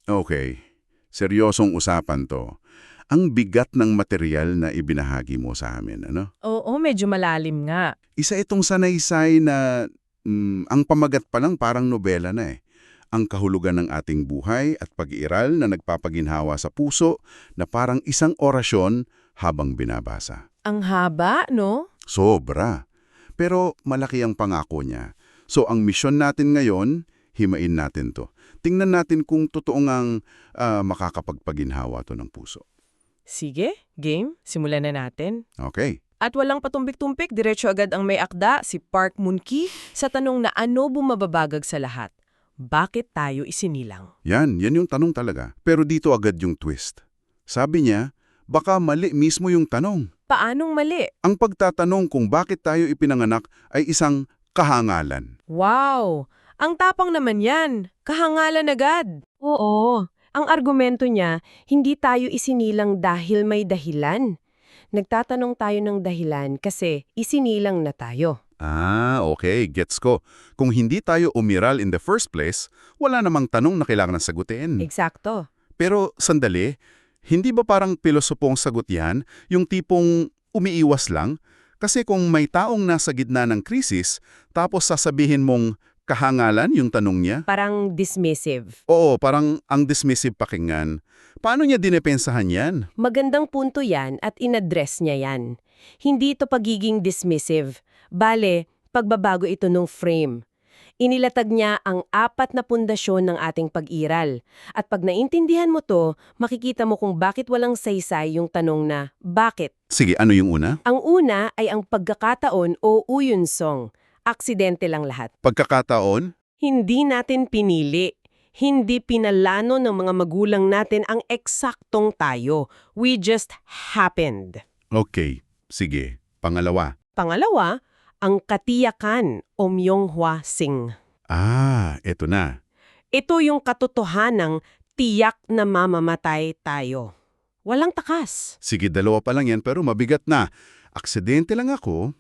Okay, seryosong usapan to. Ang bigat ng material na ibinahagi mo sa amin, ano? Oo, medyo malalim nga. Isa itong sanaysay na ang pamagat pa lang parang nobela na eh. Ang kahulugan ng ating buhay at pag-iiral na nagpapaginhawa sa puso na parang isang orasyon habang binabasa. Ang haba, no? Sobra. Pero malaki ang pangako niya. So ang misyon natin ngayon, himain natin to. Tingnan natin kung totoo ngang makakapagpaginhawa to ng puso. Sige, game. Simulan na natin. Okay. At walang patumpik-tumpik, diretso agad ang may akda, si Park Moon-ki, sa tanong na ano bumababagag sa lahat. Bakit tayo isinilang? Yan yung tanong talaga. Pero dito agad yung twist. Sabi niya, baka mali mismo yung tanong. Paanong mali? Ang pagtatanong kung bakit tayo ipinanganak ay isang kahangalan. Wow! Ang tapang naman yan. Kahangalan agad. Oo. Ang argumento niya, hindi tayo isinilang dahil may dahilan. Nagtatanong tayo ng dahilan kasi isinilang na tayo. Okay. Gets ko. Kung hindi tayo umiral in the first place, wala namang tanong na kailangan sagutin. Eksakto. Pero sandali, hindi ba parang pilosopong sagot yan, yung tipong umiiwas lang? Kasi kung may taong nasa gitna ng krisis, tapos sasabihin mong kahangalan yung tanong niya? Parang dismissive. Oo, parang ang dismissive pakinggan. Paano niya dinepensahan yan? Magandang punto yan at inaddress niya yan. Hindi ito pagiging dismissive. Bale, pagbabago ito nung frame. Inilatag niya ang 4 na pundasyon ng ating pag-iral. At pag naintindihan mo to, makikita mo kung bakit walang saysay yung tanong na, bakit? Sige, ano yung una? Ang una ay ang pagkakataon o uyunsong. Aksidente lang lahat. Pagkakataon? Hindi natin pinili. Hindi pinalano ng mga magulang natin ang eksaktong tayo. We just happened. Okay, sige. Pangalawa. Pangalawa, ang katiyakan o Myonghwa Sing. Eto na. Ito yung katotohanang tiyak na mamamatay tayo. Walang takas. Sige, dalawa pa lang yan pero mabigat na. Aksidente lang ako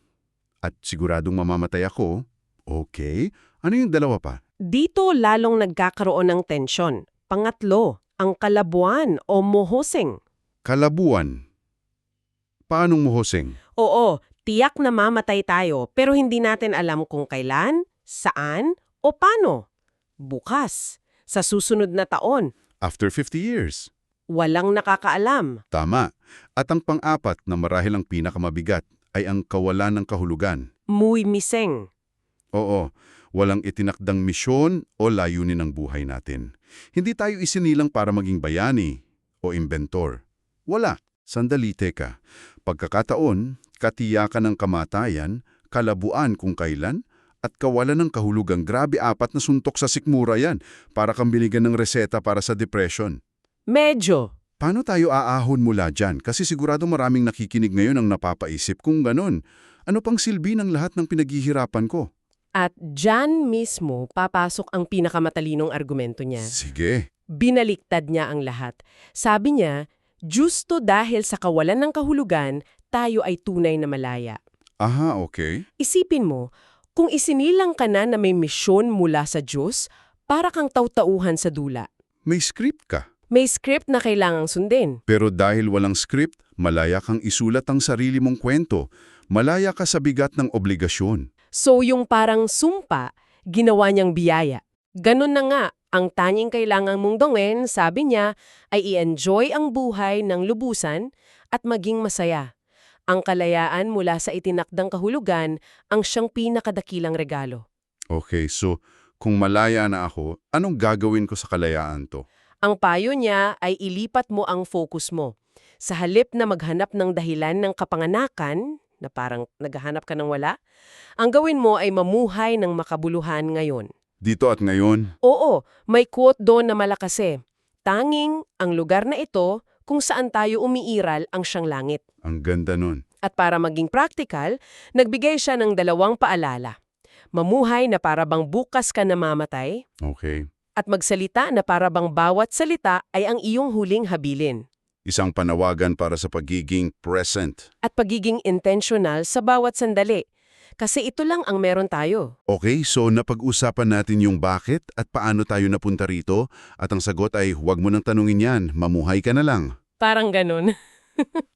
at siguradong mamamatay ako. Okay. Ano yung dalawa pa? Dito lalong nagkakaroon ng tensyon. Pangatlo, ang kalabuan o mohosing. Kalabuan. Paanong muhosing? Oo, tiyak na mamatay tayo pero hindi natin alam kung kailan, saan, o paano. Bukas, sa susunod na taon, After 50 years. walang nakakaalam. Tama. At ang pang-apat na marahil ang pinakamabigat ay ang kawalan ng kahulugan. Muy miseng. Oo, walang itinakdang misyon o layunin ng buhay natin. Hindi tayo isinilang para maging bayani o inventor. Wala. Sandali, teka. Pagkakataon, katiyakan ng kamatayan, kalabuan kung kailan, at kawalan ng kahulugang grabe 4 na suntok sa sikmura yan para kang binigyan ng reseta para sa depression. Medyo. Paano tayo aahon mula dyan? Kasi sigurado maraming nakikinig ngayon ang napapaisip kung ganon. Ano pang silbi ng lahat ng pinaghihirapan ko? At dyan mismo papasok ang pinakamatalinong argumento niya. Sige. Binaliktad niya ang lahat. Sabi niya, justo dahil sa kawalan ng kahulugan, tayo ay tunay na malaya. Okay. Isipin mo, kung isinilang ka na may misyon mula sa Diyos, para kang taw-tauhan sa dula. May script ka. May script na kailangang sundin. Pero dahil walang script, malaya kang isulat ang sarili mong kwento. Malaya ka sa bigat ng obligasyon. So yung parang sumpa, ginawa niyang biyaya. Ganun na nga, ang tanging kailangan mong gawin, sabi niya, ay i-enjoy ang buhay ng lubusan at maging masaya. Ang kalayaan mula sa itinakdang kahulugan ang siyang pinakadakilang regalo. Okay, so kung malaya na ako, anong gagawin ko sa kalayaan to? Ang payo niya ay ilipat mo ang focus mo. Sa halip na maghanap ng dahilan ng kapanganakan, na parang naghahanap ka ng wala, ang gawin mo ay mamuhay ng makabuluhan ngayon. Dito at ngayon? Oo, may quote doon na malakas eh. Tanging ang lugar na ito kung saan tayo umiiral ang siyang langit. Ang ganda nun. At para maging practical, nagbigay siya ng 2 paalala. Mamuhay na para bang bukas ka namamatay, Okay. at magsalita na para bang bawat salita ay ang iyong huling habilin. Isang panawagan para sa pagiging present. At pagiging intentional sa bawat sandali. Kasi ito lang ang meron tayo. Okay, so napag-usapan natin yung bakit at paano tayo napunta rito at ang sagot ay huwag mo nang tanungin yan, mamuhay ka na lang. Parang ganun.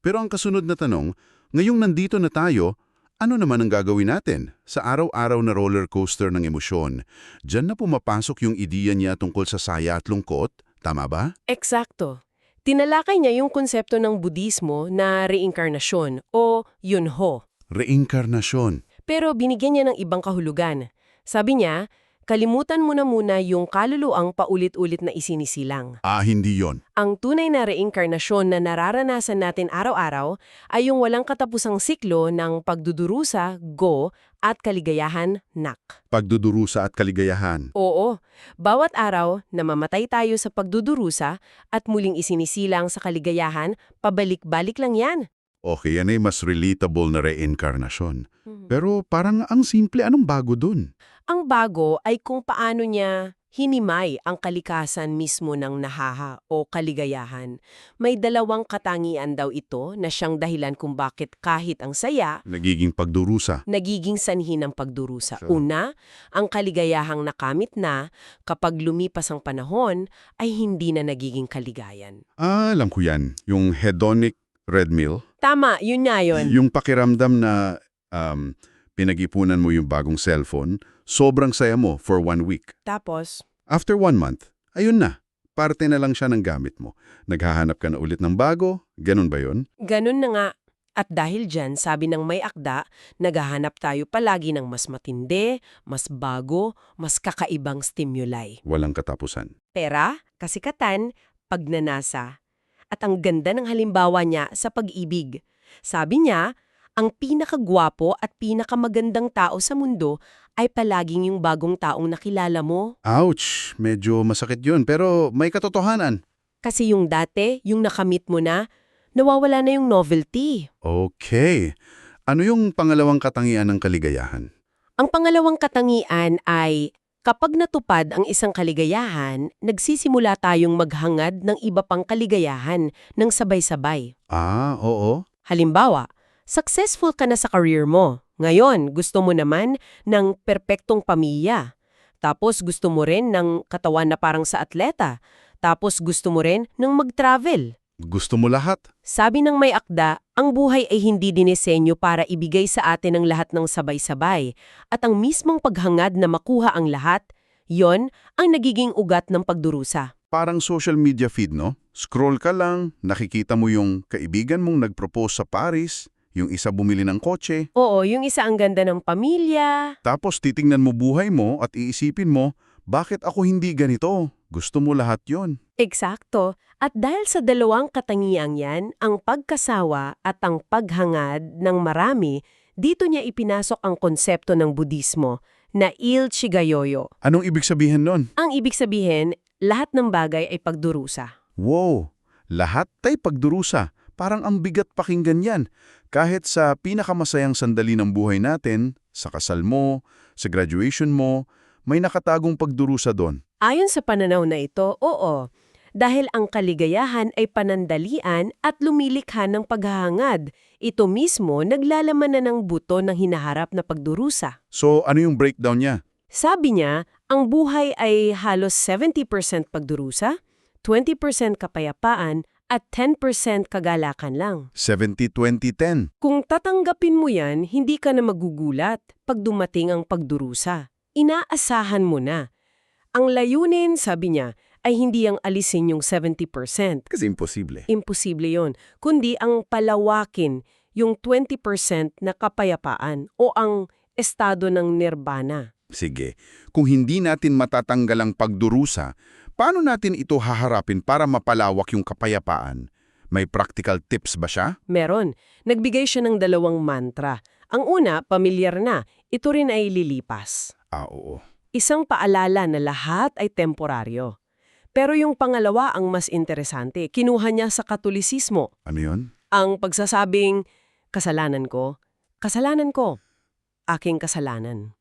Pero ang kasunod na tanong, ngayong nandito na tayo, ano naman ang gagawin natin sa araw-araw na roller coaster ng emosyon? Diyan na pumapasok yung ideya niya tungkol sa saya at lungkot, tama ba? Eksakto. Tinalakay niya yung konsepto ng Budismo na reinkarnasyon o yunho. Reinkarnasyon. Pero binigyan niya ng ibang kahulugan. Sabi niya, kalimutan mo na muna yung kaluluwang paulit-ulit na isinisilang. Hindi yon. Ang tunay na reinkarnasyon na nararanasan natin araw-araw ay yung walang katapusang siklo ng pagdudurusa, go, at kaligayahan, nak. Pagdudurusa at kaligayahan. Oo, bawat araw namamatay tayo sa pagdudurusa at muling isinisilang sa kaligayahan, pabalik-balik lang yan. Okay, yan ay mas relatable na reinkarnasyon. Pero parang ang simple, anong bago dun? Ang bago ay kung paano niya hinimay ang kalikasan mismo ng nahaha o kaligayahan. May dalawang katangian daw ito na siyang dahilan kung bakit kahit ang saya, Nagiging pagdurusa. nagiging sanhi ng pagdurusa. So- Una, ang kaligayahang nakamit na kapag lumipas ang panahon ay hindi na nagiging kaligayan. Alam ko yan. Yung hedonic treadmill. Tama, yun nga yun. Yung pakiramdam na pinag-ipunan mo yung bagong cellphone, sobrang saya mo for 1 week. Tapos, After 1 month, ayun na. Parte na lang siya ng gamit mo. Naghahanap ka na ulit ng bago? Ganun ba yun? ganun na nga. At dahil dyan, sabi ng may akda, naghahanap tayo palagi ng mas matindi, mas bago, mas kakaibang stimuli. Walang katapusan. Pera, kasikatan, pagnanasa. At ang ganda ng halimbawa niya sa pag-ibig. Sabi niya, ang pinakagwapo at pinakamagandang tao sa mundo ay palaging yung bagong taong nakilala mo. Ouch! Medyo masakit yun, pero may katotohanan. Kasi yung dati, yung nakamit mo na, nawawala na yung novelty. Okay. Ano yung pangalawang katangian ng kaligayahan? Ang pangalawang katangian ay kapag natupad ang isang kaligayahan, nagsisimula tayong maghangad ng iba pang kaligayahan ng sabay-sabay. Oo. Halimbawa, successful ka na sa career mo. Ngayon, gusto mo naman ng perpektong pamilya. Tapos gusto mo rin ng katawan na parang sa atleta. Tapos gusto mo rin ng mag-travel. Gusto mo lahat? Sabi ng may akda, ang buhay ay hindi dinisenyo para ibigay sa atin ang lahat ng sabay-sabay. At ang mismong paghangad na makuha ang lahat, yon ang nagiging ugat ng pagdurusa. Parang social media feed, no? Scroll ka lang, nakikita mo yung kaibigan mong nag-propose sa Paris, yung isa bumili ng kotse, Oo, yung isa ang ganda ng pamilya. tapos titingnan mo buhay mo at iisipin mo, bakit ako hindi ganito? Gusto mo lahat yon. Eksakto. At dahil sa dalawang katangiang yan, ang pagkasawa at ang paghangad ng marami, dito niya ipinasok ang konsepto ng Budismo na Il Chigayoyo. Anong ibig sabihin nun? Ang ibig sabihin, lahat ng bagay ay pagdurusa. Wow! Lahat ay pagdurusa. Parang ang bigat pakinggan yan. Kahit sa pinakamasayang sandali ng buhay natin, sa kasal mo, sa graduation mo, may nakatagong pagdurusa doon. Ayon sa pananaw na ito, oo. Dahil ang kaligayahan ay panandalian at lumilikha ng paghahangad. Ito mismo naglalaman na ng buto ng hinaharap na pagdurusa. So, ano yung breakdown niya? Sabi niya, ang buhay ay halos 70% pagdurusa, 20% kapayapaan, at 10% kagalakan lang. 70-20-10. Kung tatanggapin mo yan, hindi ka na magugulat pag dumating ang pagdurusa. Inaasahan mo na. Ang layunin, sabi niya, ay hindi ang alisin yung 70%. Kasi imposible. Imposible yon, kundi ang palawakin yung 20% na kapayapaan o ang estado ng nirvana. Sige, kung hindi natin matatanggal ang pagdurusa, paano natin ito haharapin para mapalawak yung kapayapaan? May practical tips ba siya? Meron. Nagbigay siya ng 2 mantra. Ang una, pamilyar na. Ito rin ay lilipas. Oo. Isang paalala na lahat ay temporaryo. Pero yung pangalawa ang mas interesante. Kinuha niya sa Katolisismo. Ano yun? Ang pagsasabing, kasalanan ko, aking kasalanan.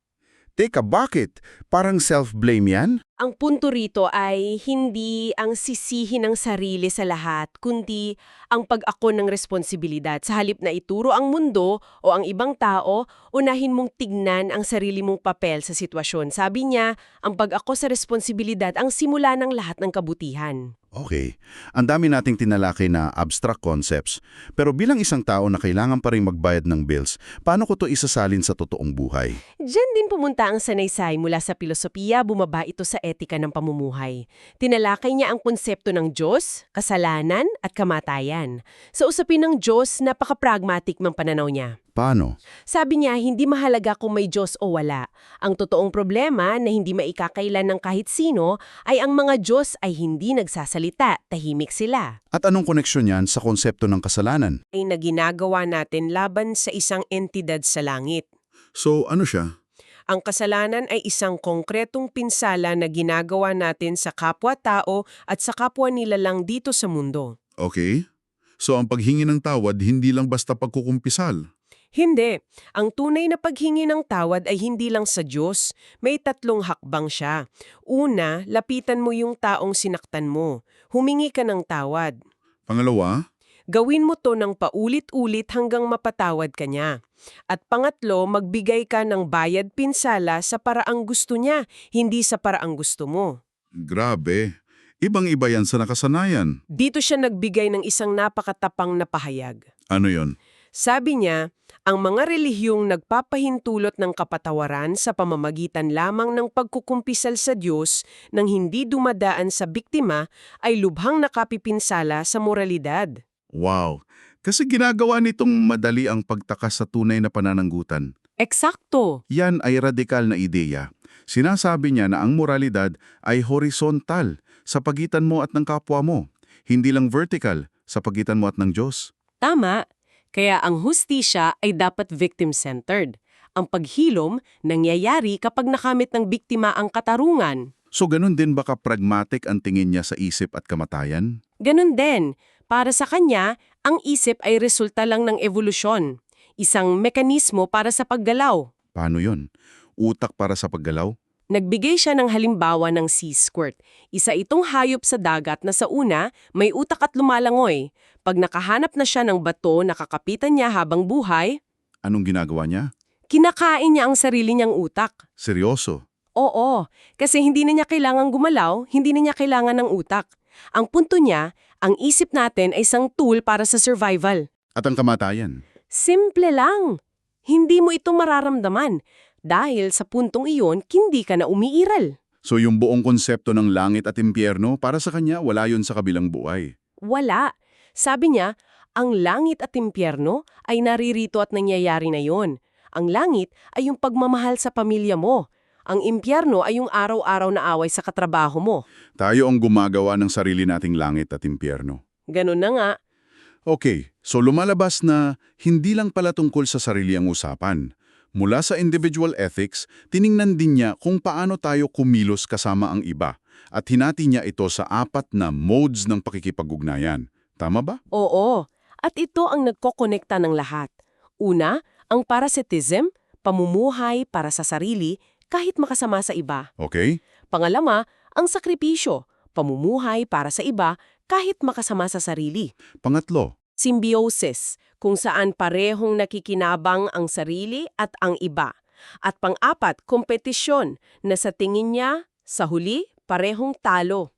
Teka, bakit? Parang self-blame yan? Ang punto rito ay hindi ang sisihin ng sarili sa lahat, kundi ang pag-ako ng responsibilidad. Sa halip na ituro ang mundo o ang ibang tao, unahin mong tignan ang sarili mong papel sa sitwasyon. Sabi niya, ang pag-ako sa responsibilidad ang simula ng lahat ng kabutihan. Okay. Ang dami nating tinalakay na abstract concepts. Pero bilang isang tao na kailangan pa rin magbayad ng bills, paano ko to isasalin sa totoong buhay? Diyan din pumunta ang sanaysay mula sa filosofiya, bumaba ito sa etika ng pamumuhay. Tinalakay niya ang konsepto ng Diyos, kasalanan at kamatayan. Sa usapin ng Diyos, napaka-pragmatic ng pananaw niya. Paano? Sabi niya, hindi mahalaga kung may Diyos o wala. Ang totoong problema na hindi maikakailan ng kahit sino ay ang mga Diyos ay hindi nagsasalita, tahimik sila. At anong koneksyon yan sa konsepto ng kasalanan? Ay na ginagawa natin laban sa isang entidad sa langit. So, ano siya? Ang kasalanan ay isang konkretong pinsala na ginagawa natin sa kapwa-tao at sa kapwa nilalang dito sa mundo. Okay. So, ang paghingi ng tawad hindi lang basta pagkukumpisal. Hindi. Ang tunay na paghingi ng tawad ay hindi lang sa Diyos. May 3 hakbang siya. Una, lapitan mo yung taong sinaktan mo. Humingi ka ng tawad. Pangalawa, Gawin mo to ng paulit-ulit hanggang mapatawad ka niya. At pangatlo, magbigay ka ng bayad pinsala sa paraang gusto niya, hindi sa paraang gusto mo. grabe. Ibang-iba yan sa nakasanayan. Dito siya nagbigay ng isang napakatapang na pahayag. Ano yon? Sabi niya, ang mga relihiyong nagpapahintulot ng kapatawaran sa pamamagitan lamang ng pagkukumpisal sa Diyos nang hindi dumadaan sa biktima ay lubhang nakapipinsala sa moralidad. Wow. Kasi ginagawa nitong madali ang pagtakas sa tunay na panananggutan. Eksakto! Yan ay radikal na ideya. Sinasabi niya na ang moralidad ay horizontal sa pagitan mo at ng kapwa mo, hindi lang vertical sa pagitan mo at ng Diyos. Tama! Kaya ang hustisya ay dapat victim-centered. Ang paghilom nangyayari kapag nakamit ng biktima ang katarungan. So ganun din baka pragmatic ang tingin niya sa isip at kamatayan? Ganun din. Para sa kanya, ang isip ay resulta lang ng evolusyon. Isang mekanismo para sa paggalaw. Paano yon? Utak para sa paggalaw? Nagbigay siya ng halimbawa ng sea squirt. Isa itong hayop sa dagat na sa una, may utak at lumalangoy. Pag nakahanap na siya ng bato na kakapitan niya habang buhay, Anong ginagawa niya? kinakain niya ang sarili niyang utak. Seryoso? Oo, kasi hindi na niya kailangang gumalaw, hindi na niya kailangan ng utak. Ang punto niya, ang isip natin ay isang tool para sa survival. At ang kamatayan? Simple lang. Hindi mo ito mararamdaman. Dahil sa puntong iyon, hindi ka na umiiral. So yung buong konsepto ng langit at impyerno, para sa kanya, wala yun sa kabilang buhay. Wala. Sabi niya, ang langit at impyerno ay naririto at nangyayari na yon. Ang langit ay yung pagmamahal sa pamilya mo. Ang impyerno ay yung araw-araw na away sa katrabaho mo. Tayo ang gumagawa ng sarili nating langit at impyerno. Ganun na nga. Okay, so lumalabas na hindi lang pala tungkol sa sarili ang usapan. Mula sa individual ethics, tiningnan din niya kung paano tayo kumilos kasama ang iba at hinati niya ito sa 4 na modes ng pakikipag-ugnayan. Tama ba? Oo. At ito ang nagkokonekta ng lahat. Una, ang parasitism, pamumuhay para sa sarili kahit makasama sa iba. Okay? Pangalawa, ang sakripisyo, pamumuhay para sa iba kahit makasama sa sarili. Pangatlo, Symbiosis, kung saan parehong nakikinabang ang sarili at ang iba. At pang-apat, kompetisyon, na sa tingin niya, sa huli, parehong talo.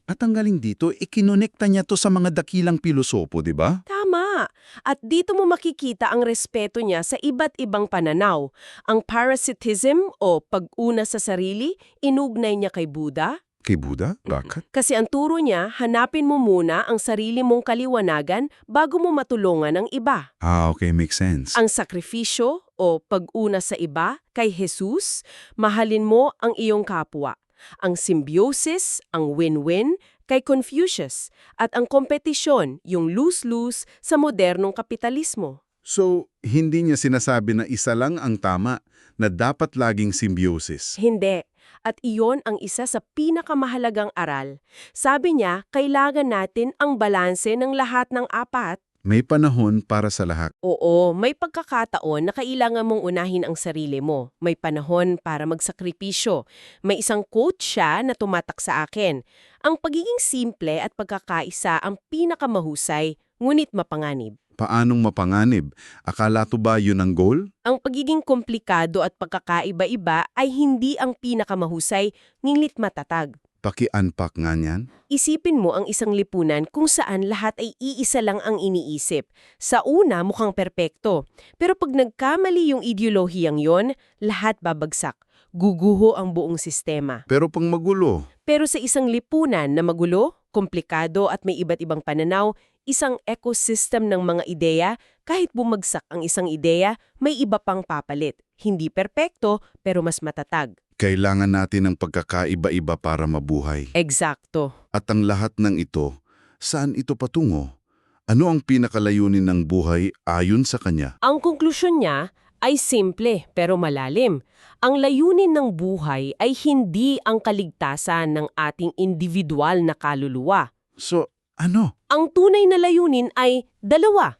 at ang galing dito, ikinonekta niya to sa mga dakilang pilosopo, di ba? Tama! At dito mo makikita ang respeto niya sa iba't ibang pananaw. Ang parasitism o pag-una sa sarili, inugnay niya kay Buddha. Kay Buddha? Bakit? Kasi ang turo niya, hanapin mo muna ang sarili mong kaliwanagan bago mo matulungan ang iba. Okay, makes sense. Ang sakripisyo o pag-una sa iba kay Jesus, mahalin mo ang iyong kapwa. Ang symbiosis, ang win-win kay Confucius. At ang kompetisyon, yung lose-lose sa modernong kapitalismo. So, hindi niya sinasabi na isa lang ang tama, na dapat laging symbiosis. Hindi. At iyon ang isa sa pinakamahalagang aral. Sabi niya, kailangan natin ang balanse ng lahat ng 4. May panahon para sa lahat. Oo, may pagkakataon na kailangan mong unahin ang sarili mo. May panahon para magsakripisyo. May isang quote siya na tumatak sa akin. Ang pagiging simple at pagkakaisa ang pinakamahusay, ngunit mapanganib. Paanong mapanganib? Akala to ba yun ang goal? Ang pagiging komplikado at pagkakaiba-iba ay hindi ang pinakamahusay, ngunit matatag. Paki-unpack nga niyan. Isipin mo ang isang lipunan kung saan lahat ay iisa lang ang iniisip. Sa una, mukhang perpekto. Pero pag nagkamali yung ideolohiyang yon, lahat babagsak. Guguho ang buong sistema. Pero pang magulo, Pero sa isang lipunan na magulo, komplikado at may iba't ibang pananaw, isang ecosystem ng mga ideya, kahit bumagsak ang isang ideya, may iba pang papalit. Hindi perpekto, pero mas matatag. kailangan natin ng pagkakaiba-iba para mabuhay. Eksakto. At ang lahat ng ito, saan ito patungo? Ano ang pinakalayunin ng buhay ayon sa kanya? Ang konklusyon niya ay simple pero malalim. Ang layunin ng buhay ay hindi ang kaligtasan ng ating individual na kaluluwa. So, ano? Ang tunay na layunin ay dalawa.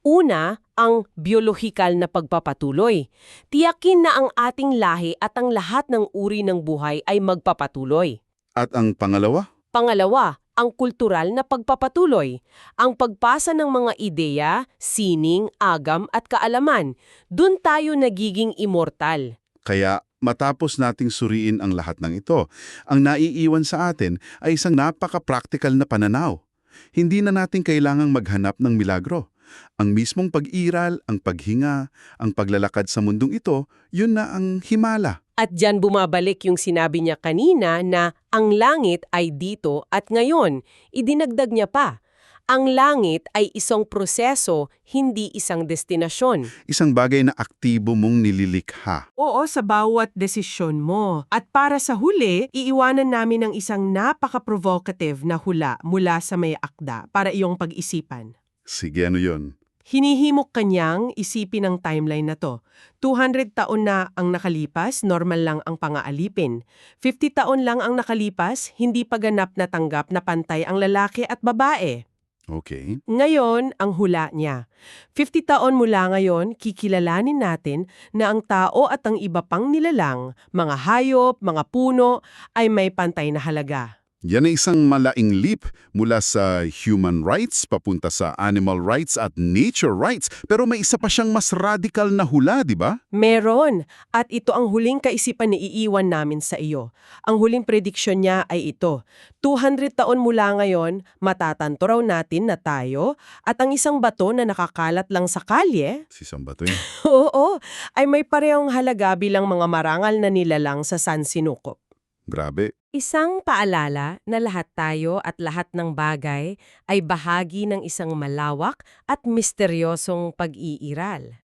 Una, ang biolohikal na pagpapatuloy. Tiyakin na ang ating lahi at ang lahat ng uri ng buhay ay magpapatuloy. At ang pangalawa? Pangalawa, ang kultural na pagpapatuloy. Ang pagpasa ng mga ideya, sining, agam at kaalaman. Doon tayo nagiging immortal. Kaya matapos nating suriin ang lahat ng ito, ang naiiwan sa atin ay isang napaka-practical na pananaw. Hindi na natin kailangang maghanap ng milagro. Ang mismong pag-iral, ang paghinga, ang paglalakad sa mundong ito, yun na ang himala. At diyan bumabalik yung sinabi niya kanina na ang langit ay dito at ngayon. Idinagdag niya pa, ang langit ay isang proseso, hindi isang destinasyon. Isang bagay na aktibo mong nililikha. Oo, sa bawat desisyon mo. At para sa huli, iiwanan namin ng isang napaka-provocative na hula mula sa may akda para iyong pag-isipan. Sige, ano yun? Hinihimok kanyang isipin ang timeline na to. 200 taon na ang nakalipas, normal lang ang pangaalipin. 50 taon lang ang nakalipas, hindi pa ganap na tanggap na pantay ang lalaki at babae. Okay. Ngayon, ang hula niya. 50 taon mula ngayon, kikilalanin natin na ang tao at ang iba pang nilalang, mga hayop, mga puno, ay may pantay na halaga. Yan ay isang malaking leap mula sa human rights papunta sa animal rights at nature rights. Pero may isa pa siyang mas radical na hula, di ba? Meron. At ito ang huling kaisipan na iiwan namin sa iyo. Ang huling prediksyon niya ay ito. 200 taon mula ngayon, matatanto raw natin na tayo at ang isang bato na nakakalat lang sa kalye, Si Sambato yun. oo, ay may parehong halaga bilang mga marangal na nilalang sa San Sinuko. Grabe. Isang paalala na lahat tayo at lahat ng bagay ay bahagi ng isang malawak at misteryosong pag-iiral.